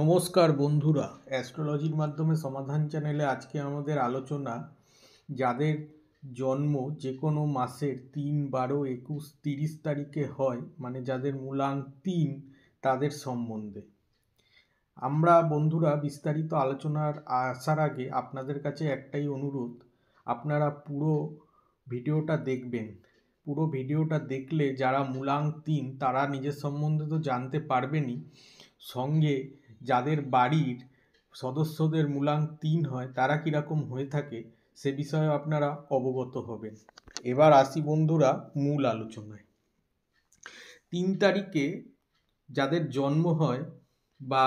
নমস্কার বন্ধুরা, অ্যাস্ট্রোলজির মাধ্যমে সমাধান চ্যানেলে আজকে আমাদের আলোচনা যাদের জন্ম যে কোনো মাসের 3, 12, 21, 30 তারিখে হয়, মানে যাদের মূলাঙ্ক 3, তাদের সম্বন্ধে। আমরা বন্ধুরা বিস্তারিত আলোচনার আসার আগে আপনাদের কাছে একটাই অনুরোধ, আপনারা পুরো ভিডিওটা দেখবেন। পুরো ভিডিওটা দেখলে যারা মূলাঙ্ক 3 তারা নিজের সম্বন্ধে তো জানতে পারবেনই, সঙ্গে যাদের বাড়ির সদস্যদের মূলাঙ্ক 3 হয় তারা কীরকম হয়ে থাকে সে বিষয়ে আপনারা অবগত হবেন। এবার আসি বন্ধুরা মূল আলোচনায়। 3 তারিখে যাদের জন্ম হয় বা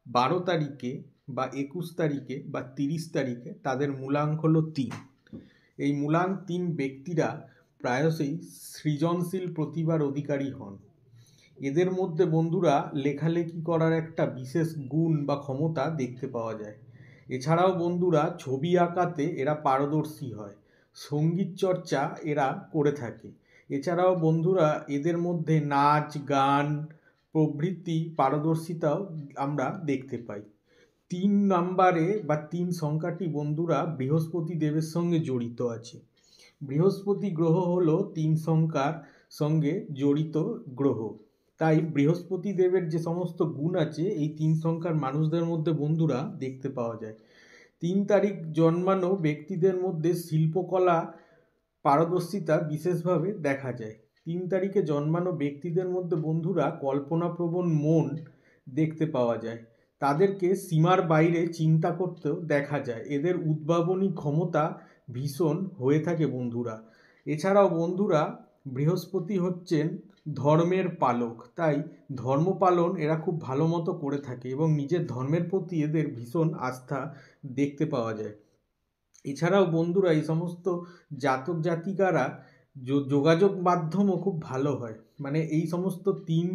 12 তারিখে বা 21 তারিখে বা 30 তারিখে তাদের মূলাঙ্ক হলো 3। এই মূলাঙ্ক 3 ব্যক্তিরা প্রায়শই সৃজনশীল প্রতিভার অধিকারী হন। এদের মধ্যে বন্ধুরা লেখালেখি করার একটা বিশেষ গুণ বা ক্ষমতা দেখতে পাওয়া যায়। এছাড়াও বন্ধুরা ছবি আঁকাতে এরা পারদর্শী হয়, সঙ্গীত চর্চা এরা করে থাকে। এছাড়াও বন্ধুরা এদের মধ্যে নাচ গান প্রভৃতি পারদর্শিতাও আমরা দেখতে পাই। 3 নাম্বারে বা 3 সংখ্যাটি বন্ধুরা বৃহস্পতি দেবের সঙ্গে জড়িত আছে। বৃহস্পতি গ্রহ হলো 3 সংখ্যার সঙ্গে জড়িত গ্রহ। তাই বৃহস্পতি দেবের যে সমস্ত গুণ আছে এই 3 সংখ্যার মানুষদের মধ্যে বন্ধুরা দেখতে পাওয়া যায়। 3 তারিখ জন্মানো ব্যক্তিদের মধ্যে শিল্পকলা পারদর্শিতা বিশেষভাবে দেখা যায়। 3 তারিখে জন্মানো ব্যক্তিদের মধ্যে বন্ধুরা কল্পনাপ্রবণ মন দেখতে পাওয়া যায়। তাদেরকে সীমার বাইরে চিন্তা করতেও দেখা যায়। এদের উদ্ভাবনী ক্ষমতা ভীষণ হয়ে থাকে বন্ধুরা। এছাড়াও বন্ধুরা বৃহস্পতি হচ্ছেন ধর্মের পালক, তাই ধর্ম পালন এরা খুব ভালো মতো করে থাকে এবং নিজের ধর্মের প্রতি এদের ভীষণ আস্থা দেখতে পাওয়া যায়। এছাড়াও বন্ধুরা এই সমস্ত জাতক জাতিকারা যোগাযোগ মাধ্যমও খুব ভালো হয়। মানে এই সমস্ত 3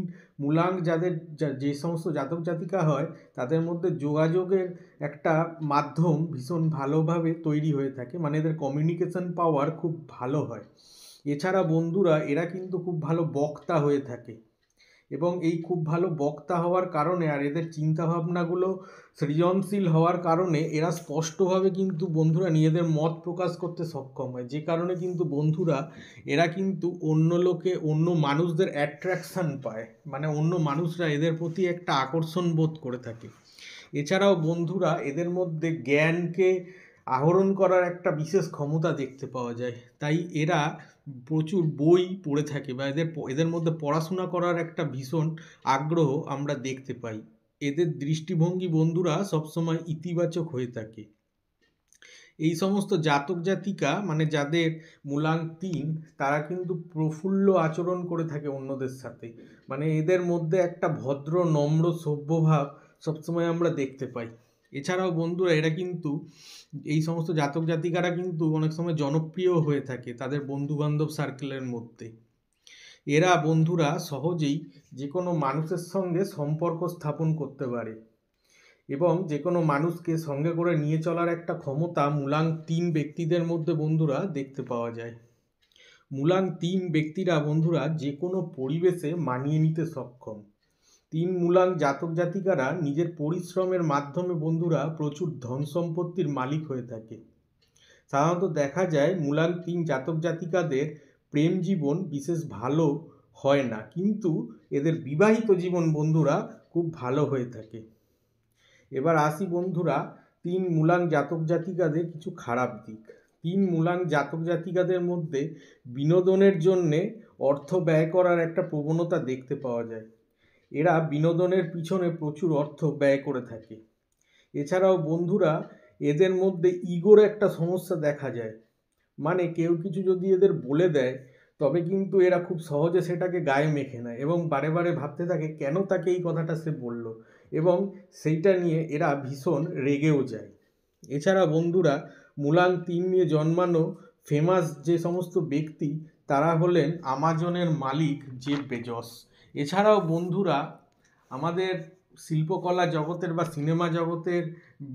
মূলাঙ্ক যাদের যে সমস্ত জাতক জাতিকা হয় তাদের মধ্যে যোগাযোগের একটা মাধ্যম ভীষণ ভালোভাবে তৈরি হয়ে থাকে, মানে এদের কমিউনিকেশন পাওয়ার খুব ভালো হয়। এছাড়া বন্ধুরা এরা কিন্তু খুব ভালো বক্তা হয়ে থাকে এবং এই খুব ভালো বক্তা হওয়ার কারণে আর এদের চিন্তাভাবনাগুলো সৃজনশীল হওয়ার কারণে এরা স্পষ্টভাবে কিন্তু বন্ধুরা নিজেদের মত প্রকাশ করতে সক্ষম হয়, যে কারণে কিন্তু বন্ধুরা এরা কিন্তু অন্য মানুষদের অ্যাট্রাকশান পায়, মানে অন্য মানুষরা এদের প্রতি একটা আকর্ষণ বোধ করে থাকে। এছাড়াও বন্ধুরা এদের মধ্যে জ্ঞানকে আহরণ করার একটা বিশেষ ক্ষমতা দেখতে পাওয়া যায়। তাই এরা প্রচুর বই পড়ে থাকে বা এদের মধ্যে পড়াশোনা করার একটা ভীষণ আগ্রহ আমরা দেখতে পাই। এদের দৃষ্টিভঙ্গি বন্ধুরা সবসময় ইতিবাচক হয়ে থাকে। এই সমস্ত জাতক জাতিকা মানে যাদের মূলাঙ্ক 3 তারা কিন্তু প্রফুল্ল আচরণ করে থাকে অন্যদের সাথে, মানে এদের মধ্যে একটা ভদ্র নম্র সভ্যভাব সবসময় আমরা দেখতে পাই। এছাড়াও বন্ধুরা এরা কিন্তু এই সমস্ত জাতক জাতিকারা কিন্তু অনেক সময় জনপ্রিয় হয়ে থাকে তাদের বন্ধুবান্ধব সার্কেলের মধ্যে। এরা বন্ধুরা সহজেই যে কোনো মানুষের সঙ্গে সম্পর্ক স্থাপন করতে পারে এবং যে কোনো মানুষকে সঙ্গে করে নিয়ে চলার একটা ক্ষমতা মূলাঙ্ক 3 ব্যক্তিদের মধ্যে বন্ধুরা দেখতে পাওয়া যায়। মূলাঙ্ক 3 ব্যক্তিরা বন্ধুরা যে কোনো পরিবেশে মানিয়ে নিতে সক্ষম। 3 মূলাঙ্ক জাতক জাতিকারা নিজের পরিশ্রমের মাধ্যমে বন্ধুরা প্রচুর ধন সম্পত্তির মালিক হয়ে থাকে। সাধারণত দেখা যায় মূলাঙ্ক 3 জাতক জাতিকাদের প্রেম জীবন বিশেষ ভালো হয় না, কিন্তু এদের বিবাহিত জীবন বন্ধুরা খুব ভালো হয়ে থাকে। এবার আসি বন্ধুরা 3 মূলাঙ্ক জাতক জাতিকাদের কিছু খারাপ দিক। 3 মূলাঙ্ক জাতক জাতিকাদের মধ্যে বিনোদনের জন্যে অর্থ ব্যয় করার একটা প্রবণতা দেখতে পাওয়া যায়। এরা বিনোদনের পিছনে প্রচুর অর্থ ব্যয় করে থাকে। এছাড়াও বন্ধুরা এদের মধ্যে ইগোর একটা সমস্যা দেখা যায়, মানে কেউ কিছু যদি এদের বলে দেয় তবে কিন্তু এরা খুব সহজে সেটাকে গায়ে মেখে নেয় এবং বারে বারে ভাবতে থাকে কেন তাকে এই কথাটা সে বলল, এবং সেইটা নিয়ে এরা ভীষণ রেগেও যায়। এছাড়া বন্ধুরা মূলাঙ্ক 3 নিয়ে জন্মানো ফেমাস যে সমস্ত ব্যক্তি তারা হলেন আমাজনের মালিক জেফ বেজস। এছাড়াও বন্ধুরা আমাদের শিল্পকলা জগতের বা সিনেমা জগতের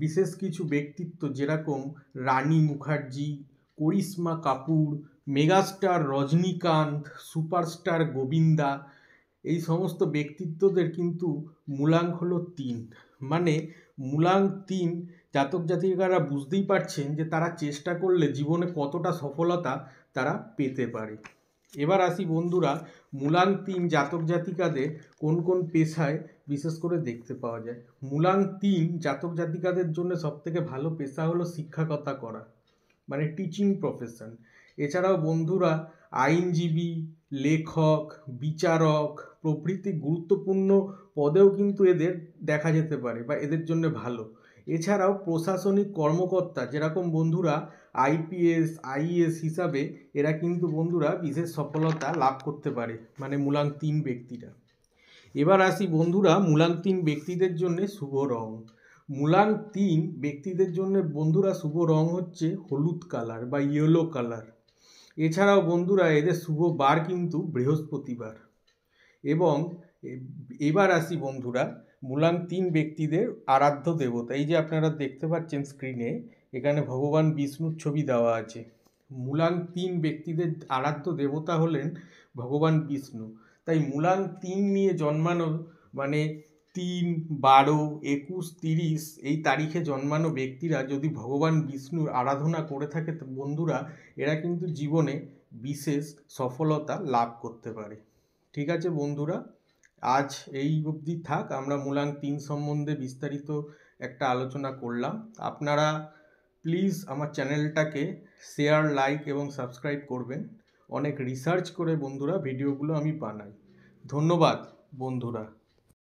বিশেষ কিছু ব্যক্তিত্ব যেরকম রানী মুখার্জি, করিশ্মা কাপুর, মেগাস্টার রজনীকান্ত, সুপারস্টার গোবিন্দা, এই সমস্ত ব্যক্তিত্বদের কিন্তু মূলাঙ্ক হলো 3। মানে মূলাঙ্ক 3 জাতক জাতিকারা বুঝতেই পারছেন যে তারা চেষ্টা করলে জীবনে কতটা সফলতা তারা পেতে পারে। এবার আসি বন্ধুরা, মূলাঙ্ক 3 জাতক জাতিকাদের কোন কোন পেশায় বিশেষ করে দেখতে পাওয়া যায়। মূলাঙ্ক 3 জাতক জাতিকাদের জন্য সবথেকে ভালো পেশা হলো শিক্ষকতা করা, মানে টিচিং প্রফেশন। এছাড়াও বন্ধুরা আইনজীবী, লেখক, বিচারক প্রভৃতি গুরুত্বপূর্ণ পদেও কিন্তু এদের দেখা যেতে পারে বা এদের জন্য ভালো। এছাড়াও প্রশাসনিক কর্মকর্তা যেরকম বন্ধুরা আইপিএস, আইএএস হিসাবে এরা কিন্তু বন্ধুরা বিশেষ সফলতা লাভ করতে পারে, মানে মূলাঙ্ক 3 ব্যক্তিরা। এবার আসি বন্ধুরা মূলাঙ্ক 3 ব্যক্তিদের জন্য শুভ রং। মূলাঙ্ক 3 ব্যক্তিদের জন্য বন্ধুরা শুভ রং হচ্ছে হলুদ কালার বা ইয়েলো কালার। এছাড়াও বন্ধুরা এদের শুভ বার কিন্তু বৃহস্পতিবার। এবং এবার আসি বন্ধুরা মূলাঙ্ক 3 ব্যক্তিদের আরাধ্য দেবতা। এই যে আপনারা দেখতে পাচ্ছেন স্ক্রিনে, এখানে ভগবান বিষ্ণুর ছবি দেওয়া আছে। মূলাঙ্ক 3 ব্যক্তিদের আরাধ্য দেবতা হলেন ভগবান বিষ্ণু। তাই মূলাঙ্ক 3 নিয়ে জন্মানো, মানে 3, 12, 21, 30 এই তারিখে জন্মানো ব্যক্তিরা যদি ভগবান বিষ্ণুর আরাধনা করে থাকে বন্ধুরা, এরা কিন্তু জীবনে বিশেষ সফলতা লাভ করতে পারে। ঠিক আছে বন্ধুরা, আজ এই অবধি থাক। আমরা মূলাঙ্ক 3 সম্বন্ধে বিস্তারিত একটা আলোচনা করলাম। আপনারা প্লিজ আমার চ্যানেলটাকে শেয়ার, লাইক এবং সাবস্ক্রাইব করবেন। অনেক রিসার্চ করে বন্ধুরা ভিডিওগুলো আমি বানাই। ধন্যবাদ বন্ধুরা।